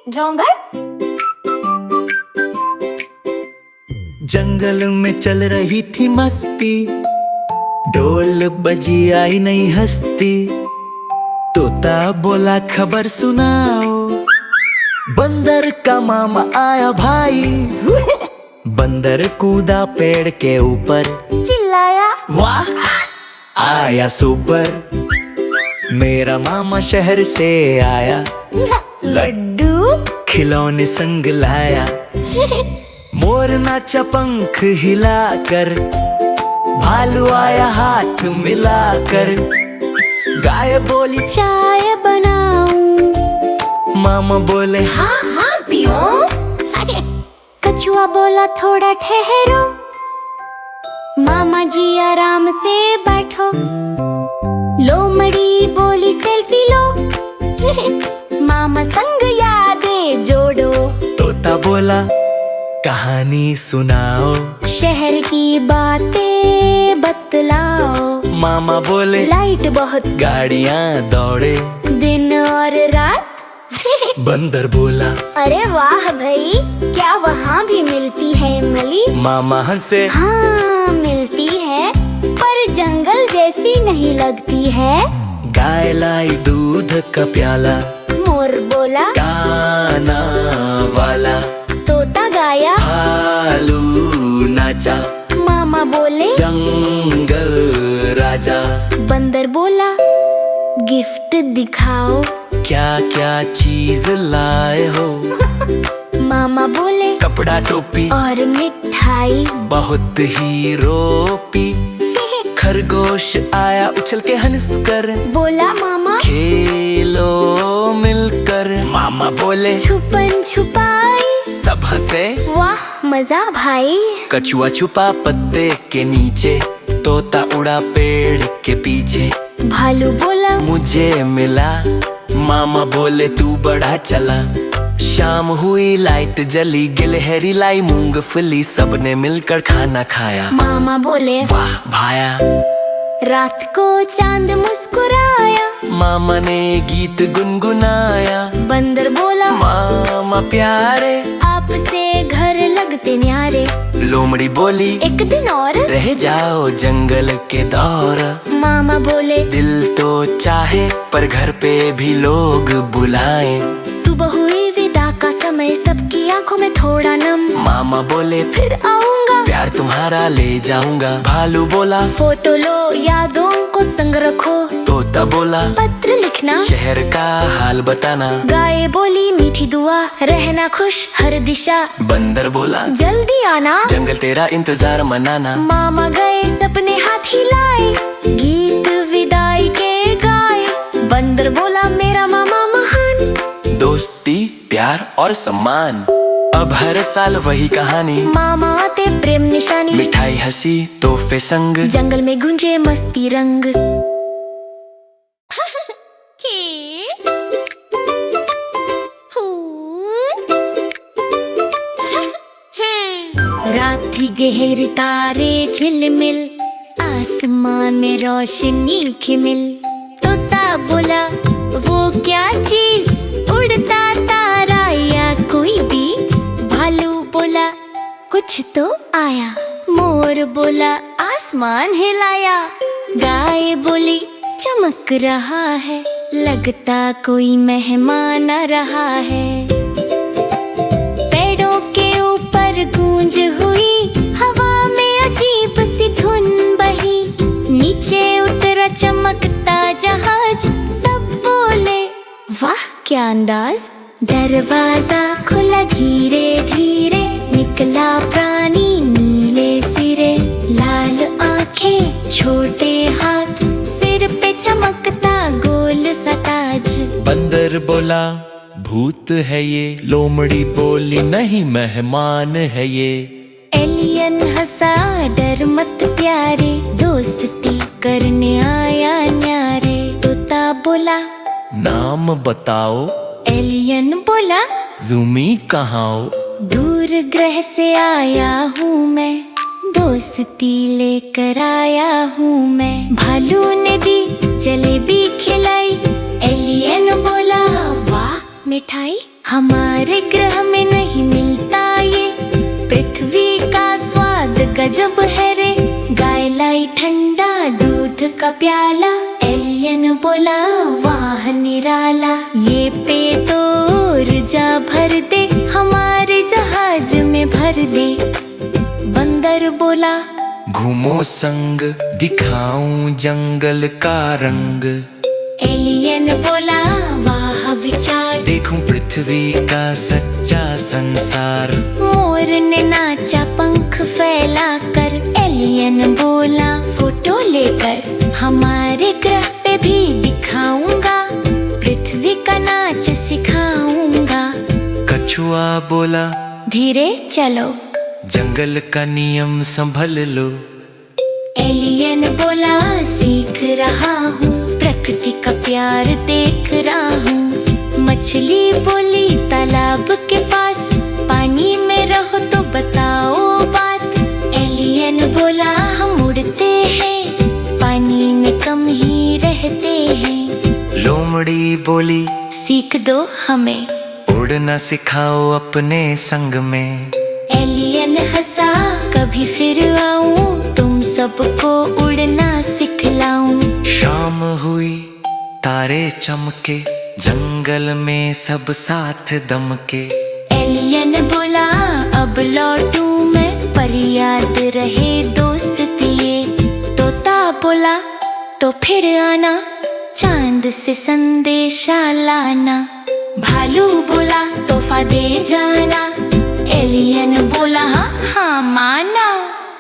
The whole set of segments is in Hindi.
जंगल जंगल में चल रही थी मस्ती, ढोल बजी आई नहीं हस्ती। तोता बोला खबर सुनाओ, बंदर का मामा आया भाई। बंदर कूदा पेड़ के ऊपर, चिल्लाया वाह आया सुपर। मेरा मामा शहर से आया, लड्डू खिलौने संग लाया। मोर नाचा पंख हिलाकर, भालू आया हाथ मिलाकर। गाय बोली चाय बनाऊं, मामा बोले हाँ हाँ पियो। कछुआ बोला थोड़ा ठहरो, मामा जी आराम से बैठो। लोमड़ी बोली सेल्फी लो, मामा संग यादें जोड़ो। तोता बोला कहानी सुनाओ, शहर की बातें बतलाओ। मामा बोले लाइट बहुत, गाड़ियाँ दौड़े। दिन और रात। बंदर बोला अरे वाह भाई, क्या वहाँ भी मिलती है इमली? मामा हंसे हाँ मिलती है, पर जंगल जैसी नहीं लगती है। गाय लाई दूध का प्याला, मोर बोला गाना वाला। तोता गाया, भालू नाचा, मामा बोले जंगल राजा। बंदर बोला गिफ्ट दिखाओ। क्या क्या चीज लाए हो? मामा बोले कपड़ा टोपी और मिठाई। बहुत ही रोपी। खरगोश आया उछल के हंस कर, बोला मामा खेलो मिलकर। मामा बोले छुपन छुपाई। सब हंसे, वाह मजा भाई। कछुआ छुपा पत्ते के नीचे, तोता उड़ा पेड़ के पीछे। भालू बोला मुझे मिला, मामा बोले तू बढ़ा चला। शाम हुई लाइट जली, गिलहरी लाई मूंगफली। सबने मिलकर खाना खाया, मामा बोले वाह भाया। रात को चांद मुस्कुराया, मामा ने गीत गुनगुनाया। बंदर बोला मामा प्यारे, आपसे घर लगते न्यारे। लोमड़ी बोली एक दिन और रह जाओ जंगल के दौर। मामा बोले दिल तो चाहे पर घर पे भी लोग बुलाएं। सुबह हुई विदा का समय, सबकी आंखों में थोड़ा नम। मामा बोले फिर आऊंगा, प्यार तुम्हारा ले जाऊंगा। भालू बोला फोटो लो, यादों को संग रखो। तोता बोला पत्र लिखना, शहर का हाल बताना। गाय बोली मीठी दुआ, रहना खुश हर दिशा। बंदर बोला जल्दी आना, जंगल तेरा इंतजार मनाना। मामा गए सपने हाथ हिलाए, गीत विदाई के गाए। बंदर बोला मेरा मामा महान, दोस्ती प्यार और सम्मान। अब हर साल वही कहानी, मामा आते प्रेम निशानी। मिठाई हंसी तोहफे संग, जंगल में गूंजे मस्ती रंग। रात थी गहरी, तारे झिलमिल, आसमान में रोशनी खिमिल। तोता बोला वो क्या चीज, उड़ता तारा या कोई बीज? भालू बोला कुछ तो आया। मोर बोला आसमान हिलाया। गाय बोली चमक रहा है, लगता कोई मेहमान आ रहा है। पेड़ों के ऊपर गूंज हुई, हवा में अजीब सी धुन बही। नीचे उतरा चमकता जहाज, सब बोले वाह क्या अंदाज। दरवाजा खुला धीरे धीरे, निकला प्राणी नीले सिरे। लाल आंखें छोटे हाथ, सिर पे चमकता गोल सा ताज। बंदर बोला भूत है ये, लोमड़ी बोली नहीं मेहमान है ये। एलियन हंसा डर मत प्यारे, दोस्ती करने आया न्यारे। तोता बोला नाम बताओ, एलियन बोला जूमी कहाँ? दूर ग्रह से आया हूँ मैं, दोस्ती लेकर आया हूँ मैं। भालू ने दी जलेबी खिलाई, एलियन बोला वाह मिठाई हमारे ग्रह में नहीं मिलता ये, पृथ्वी का स्वाद गजब है रे। गाय लाई ठंडा दूध का प्याला, एलियन बोला वाह निराला। ये पे तो ऊर्जा भर दे, हमारे जहाज में भर दे। बंदर बोला घूमो संग, दिखाऊं जंगल का रंग। एलियन बोला वाह विचार, देखूं पृथ्वी का सच्चा संसार। मोर ने नाचा पंख फैलाकर, एलियन बोला फोटो लेकर। हमारे ग्रह पे भी दिखाऊंगा, पृथ्वी का नाच सिखाऊंगा। कछुआ बोला धीरे चलो, जंगल का नियम संभल लो। एलियन बोला सीख रहा हूँ, प्रकृति का प्यार देख रहा हूँ। मछली बोली तालाब के पास, पानी में रहो तो बताओ बात। एलियन बोला हम उड़ते हैं, पानी में कम ही रहते हैं। लोमड़ी बोली सीख दो हमें, उड़ना सिखाओ अपने संग में। एलियन हंसा कभी फिर आऊं, तुम सबको उड़ना सिखलाऊं। शाम हुई तारे चमके, जंगल में सब साथ दमके। एलियन बोला अब लौटूं मैं, पर याद रहे दोस्ती ये। तोता बोला तो फिर आना, चांद से संदेशा लाना। भालू बोला तोहफा दे जाना, एलियन बोला हाँ माना।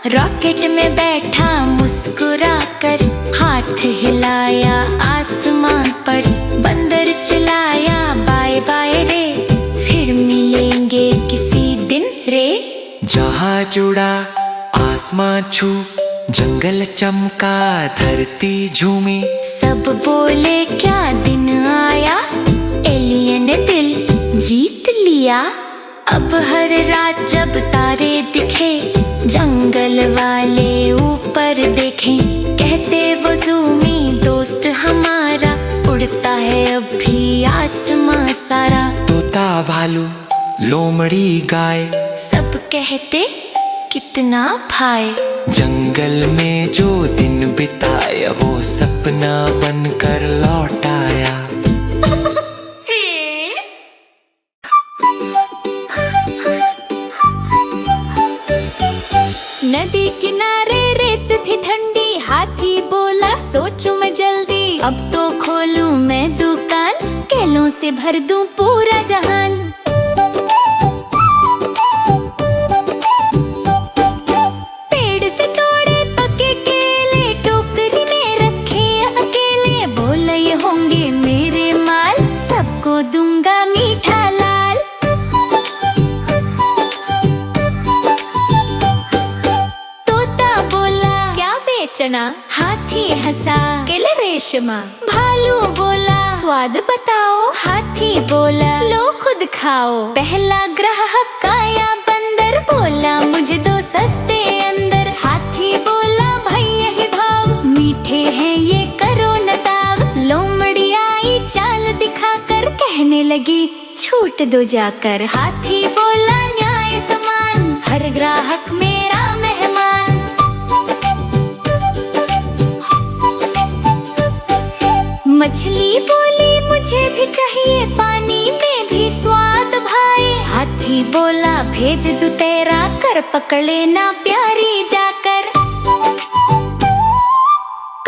रॉकेट में बैठा मुस्कुराकर, हाथ हिलाया आसमान पर। बंदर चिल्लाया बाय बाय रे, फिर मिलेंगे किसी दिन रे। जहाज उड़ा आसमां छू, जंगल चमका धरती झूमी। सब बोले क्या दिन आया, एलियन ने दिल जीत लिया। अब हर रात जब तारे दिखे, जंगल वाले ऊपर देखें। कहते वो ज़ूमी दोस्त हमारा, उड़ता है अब भी आसमां सारा। तोता भालू लोमड़ी गाय, सब कहते कितना भाई। जंगल में जो दिन बिताया, वो सपना बनकर लौट आया। नदी किनारे रेत थी ठंडी, हाथी बोला सोचूं मैं जल्दी। अब तो खोलूं मैं दुकान, केलों से भर दूं पूरा जहान। पेड़ से तोड़े पके केले, टोकरी में रखे अकेले। बोला ये होंगे मेरे माल, सबको दूंगा मीठा लाल। चना, हाथी हंसा केले रेशमा। भालू बोला स्वाद बताओ, हाथी बोला लो खुद खाओ। पहला ग्राहक आया बंदर, बोला मुझे दो सस्ते अंदर। हाथी बोला भाई यही भाव, मीठे हैं ये करो न ताव। लोमड़ी आई चाल दिखाकर, कहने लगी छूट दो जाकर। हाथी बोला न्याय समान, हर ग्राहक मेरा मेहमान। मछली बोली मुझे भी चाहिए, पानी में भी स्वाद भाई। हाथी बोला भेज दूं तेरा, कर पकड़ लेना प्यारी जाकर।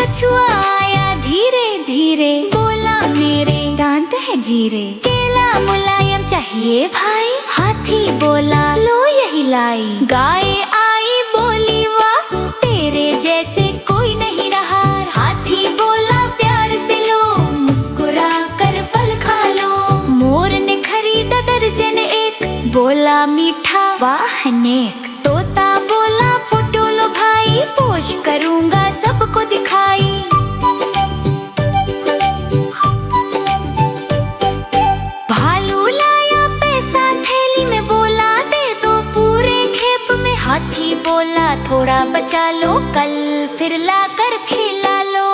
कछुआ आया धीरे धीरे, बोला मेरे दांत है जीरे। केला मुलायम चाहिए भाई, हाथी बोला लो यही लाई। गाय आई बोली वाह, तेरे जैसे कोई नहीं रहा। हाथी बोला प्यार से लो, मुस्कुरा कर फल खा लो। मोर ने खरीदा दर्जन एक, बोला मीठा वाह नेक। तोता बोला फोटो लो भाई, पोस्ट करूंगा सबको दिखाई। भालू लाया पैसा थैली में, बोला दे दो पूरे खेप में। हाथी बोला थोड़ा बचा लो, कल फिर ला कर खिला लो।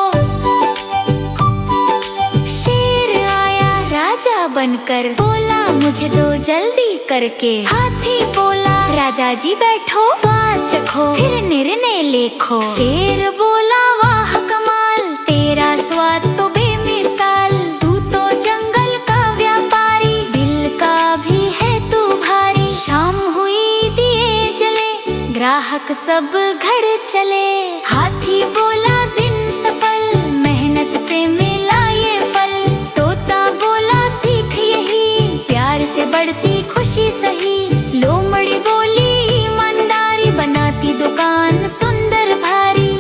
शेर आया राजा बनकर, बोला मुझे दो जल्दी करके। हाथी बोला राजा जी बैठो, स्वाद चखो फिर निर्णय लेखो। शेर बोला वाह कमाल, तेरा स्वाद तो बेमिसाल। तू तो जंगल का व्यापारी, दिल का भी है तू भारी। शाम हुई दिए जले, ग्राहक सब घर चले। हाथी बोला दिन सफल, मेहनत से मिला ये फल। तोता बोला सीख यही, प्यार से बढ़ती खुशी सही। लोमड़ी बोली ईमानदारी, बनाती दुकान सुंदर भारी।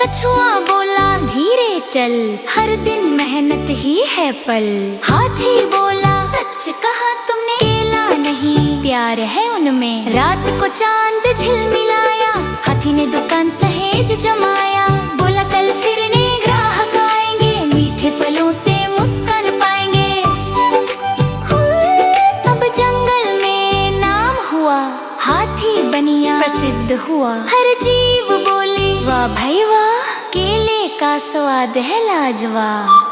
कछुआ बोला धीरे चल, हर दिन मेहनत ही है पल। हाथी बोला सच कहा तुमने, केला नहीं प्यार है उनमें। रात को चांद झिलमिलाया, हाथी ने दुकान सहेज जमाया। बोला कल फिर नए ग्राहक आएंगे, मीठे फलों से मुस्कान पाएंगे। अब जंगल में नाम हुआ, हाथी बनिया प्रसिद्ध हुआ। हर जीव बोले वाह भाई वाह, केले का स्वाद है लाजवाब।